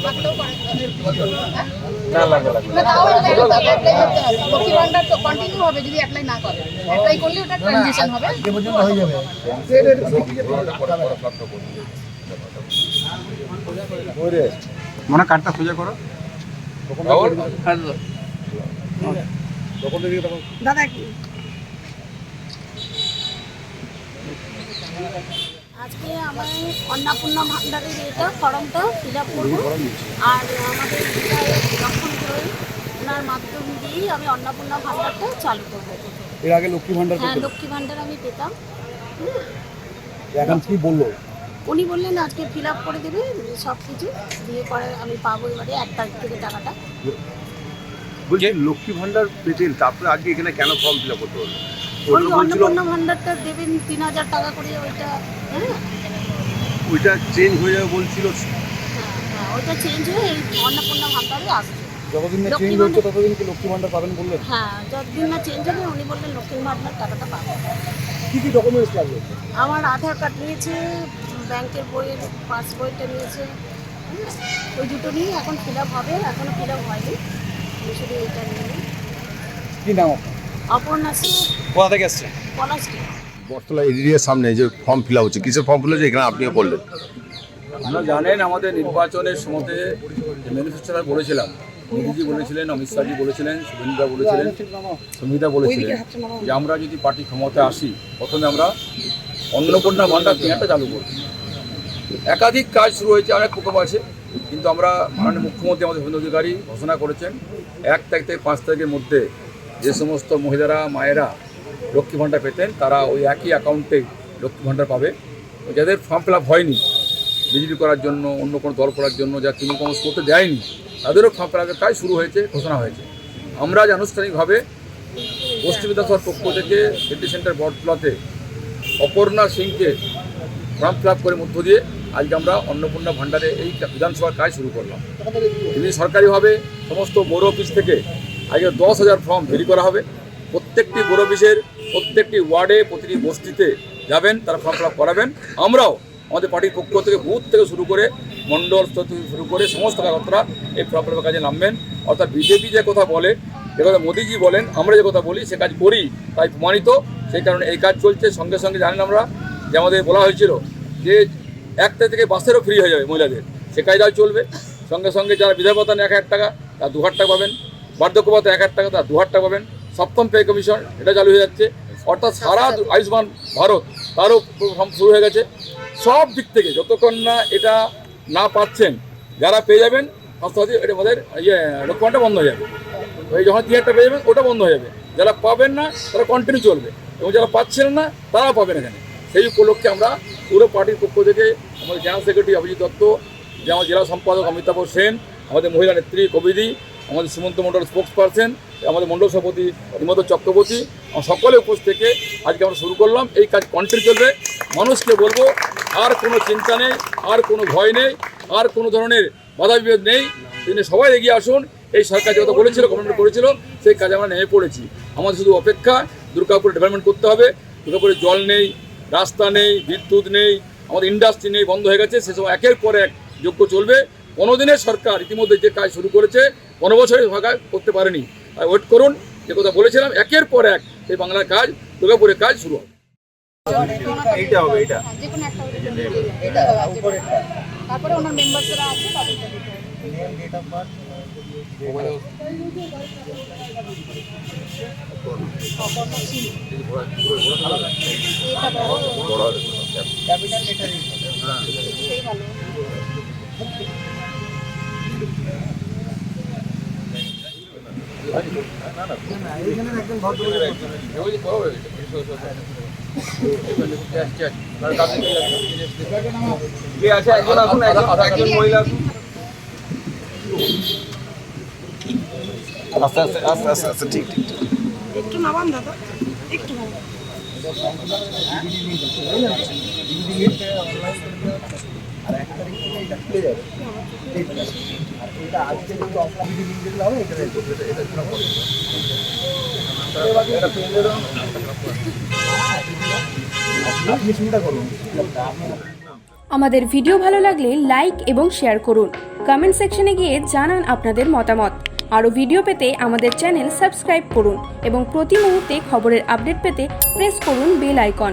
থাকলেও লক্ষ্মী ভান্ডার তো কন্টিনিউ হবে যদি অ্যাপ্লাই না করে, অ্যাপ্লাই করলে ওটা ট্রানজিশন হবে। মনে কার্ডটা সোজা করো দাদা কি আজকে আমার অন্নপূর্ণা ভান্ডারের এটা ফর্মটা ফিল আপ করবো, আর আমাদের লক্ষণ করে ওনার মাধ্যম দিয়েই আমি অন্নপূর্ণা ভান্ডারটা চালু করবো। এর আগে লক্ষ্মী ভান্ডার হ্যাঁ, লক্ষ্মী ভান্ডার আমি পেতাম। এখন কি বললো? উনি বললেন আজকে ফিল আপ করে দেবে সব কিছু, দিয়ে পরে আমি পাবো এবারে 1 তারিখ থেকে টাকাটা। বলছি লক্ষ্মী ভান্ডার পেতেন, তারপরে আজকে এখানে কেন ফর্ম ফিল আপ করতে হলো? ওই অন্নপূর্ণা ভান্ডারটা দেবেন 3000 টাকা করে, ওইটা হ্যাঁ ওইটা চেঞ্জ হয়ে যাবে বলছিল। হ্যাঁ, ওইটা চেঞ্জ হয়ে এই অন্নপূর্ণা ভান্ডারে আসছে। যতদিন না চেঞ্জ হচ্ছে ততদিন কি লক্ষ্মী ভান্ডার পাবেন বললেন? হ্যাঁ, যতদিন না চেঞ্জ হবে উনি বললেন লক্ষ্মী ভান্ডার টাকাটা পাবো। কি কি ডকুমেন্টস লাগবে? আমার আধার কার্ড নিয়েছে, ব্যাংকের বইয়ের পাসবইটা নিয়েছে, ওই দুটো নিয়ে এখন ফিল আপ হবে, এখনো ফিল আপ হয়নি, শুধু এইটা নিয়ে। কি নাম? অপর্ণা সিং, কোথা থেকে আসছে? পলাশটি। বটতলা এরিয়ার সামনে যে ফর্ম ফিল আপ হচ্ছে, কিসের ফর্ম ফিল হচ্ছে এখানে আপনিও করলেন? আপনারা জানেন আমাদের নির্বাচনের সময়তে ম্যানিফেস্টোটা বলেছিলাম, মোদীজি বলেছিলেন, অমিত শাহজি বলেছিলেন, শুভেন্দুদা বলেছিলেন, সুমিতা বলেছিলেন যে আমরা যদি পার্টি ক্ষমতায় আসি প্রথমে আমরা অন্নপূর্ণা ভান্ডার কেনাটা চালু করব। একাধিক কাজ শুরু হয়েছে, অনেক প্রকল্প আছে, কিন্তু আমরা মাননীয় মুখ্যমন্ত্রী আমাদের শুভেন্দু অধিকারী ঘোষণা করেছেন 1 তারিখ থেকে 5 তারিখের মধ্যে যে সমস্ত মহিলারা মায়েরা লক্ষ্মী ভান্ডার পেতেন তারা ওই একই অ্যাকাউন্টে লক্ষ্মী ভান্ডার পাবে। যাদের ফর্ম ফিল আপ হয়নি বিজেপি করার জন্য, অন্য কোনো দল করার জন্য, যা তৃণমূল কংগ্রেস করতে দেয়নি, তাদেরও ফর্ম ফিল আপের কাজ শুরু হয়েছে, ঘোষণা হয়েছে। আমরা আজ আনুষ্ঠানিকভাবে পশ্চিম বিধানসভার পক্ষ থেকে সিটি সেন্টার বটতলাতে অপর্ণা সিংকে ফর্ম ফিল আপ করে মধ্য দিয়ে আজকে আমরা অন্নপূর্ণা ভান্ডারে এই বিধানসভার কাজ শুরু করলাম। তিনি সরকারিভাবে সমস্ত বড় অফিস থেকে আজকে 10,000 ফর্ম তৈরি করা হবে। প্রত্যেকটি বড় অফিসের প্রত্যেকটি ওয়ার্ডে প্রতিটি বস্তিতে যাবেন, তারা ফর্ম ফিল আপ করাবেন। আমরাও আমাদের পার্টির পক্ষ থেকে বুথ থেকে শুরু করে মণ্ডল স্তর থেকে শুরু করে সমস্ত কাগজরা এই ফর্ম ফিল আপের কাজে নামবেন। অর্থাৎ বিজেপি যে কথা বলে, যে কথা মোদীজি বলেন, আমরা যে কথা বলি সে কাজ করি, তাই প্রমাণিত। সেই কারণে এই কাজ চলছে। সঙ্গে সঙ্গে জানেন আমরা যে আমাদের বলা হয়েছিল যে 1 তারিখ থেকে বাসেরও ফ্রি হয়ে যাবে মহিলাদের, সে কাজটাও চলবে। সঙ্গে সঙ্গে যারা বিধবা ভাতা নেন 1,000 টাকা, তারা 2,000 টাকা পাবেন। বার্ধক্য ভাতা 1,000 টাকা, তারা 2,000 টাকা পাবেন। সপ্তম পে কমিশন এটা চালু হয়ে যাচ্ছে। অর্থাৎ সারা আয়ুষ্মান ভারত তারও শুরু হয়ে গেছে। সব দিক থেকে যতক্ষণ না এটা না পাচ্ছেন, যারা পেয়ে যাবেন স্বাস্থ্যসাথী, এটা আমাদের লক্ষ্মী ভান্ডার বন্ধ হয়ে যাবে। ওই যখন 3,000 টাকা পেয়ে যাবেন ওটা বন্ধ হয়ে যাবে। যারা পাবেন না তারা কন্টিনিউ চলবে, এবং যারা পাচ্ছেন না তারাও পাবেন এখানে। সেই উপলক্ষে আমরা পুরো পার্টির পক্ষ থেকে আমাদের জেনারেল সেক্রেটারি অভিজিৎ দত্ত, যে আমার জেলা সম্পাদক অমিতাভ সেন, আমাদের মহিলা নেত্রী কবিদি, আমাদের সুমন্ত মণ্ডল স্পোক্স পারসন, আমাদের মণ্ডল সভাপতি হিমন্ত চক্রবর্তী, সকলে উপস্থিত থেকে আজকে আমরা শুরু করলাম। এই কাজ কন্টিনিউ চলবে। মানুষকে বলবো আর কোনো চিন্তা নেই, আর কোনো ভয় নেই, আর কোনো ধরনের বাধা বিভেদ নেই। তিনি সবাই এগিয়ে আসুন। এই সরকার যে কথা বলেছিল, গভর্নমেন্ট করেছিল, সেই কাজে আমরা নেমে পড়েছি। আমাদের শুধু অপেক্ষা, দুর্গাপুরে ডেভেলপমেন্ট করতে হবে। দুর্গাপুরে জল নেই, রাস্তা নেই, বিদ্যুৎ নেই, আমাদের ইন্ডাস্ট্রি নেই, বন্ধ হয়ে গেছে। সেসব একের পর এক যোগ্য চলবে। 15 দিনের সরকার ইতিমধ্যে যে কাজ শুরু করেছে 15 বছরে ভাগা করতে পারেনি। তাই ওয়েট করুন, যে কথা বলেছিলাম একের পর এক এই বাংলার কাজ, দুর্গাপুরের কাজ শুরু হবে। এইটা হবে, এইটা যেকোনো একটা তারপরে ওনার মেম্বারসরা আছে তাদেরকে দিতে হবে। আস্তে আস্তে আস্তে আস্তে আস্তে ঠিক ঠিক। একটু নামান দাদা, একটু নামান। আপনি চিন্তা করুন। আমাদের ভিডিও ভালো লাগলে লাইক এবং শেয়ার করুন। কমেন্ট সেকশনে গিয়ে জানান আপনাদের মতামত। আরও ভিডিও পেতে আমাদের চ্যানেল সাবস্ক্রাইব করুন এবং প্রতি মুহূর্তে খবরের আপডেট পেতে প্রেস করুন বেল আইকন।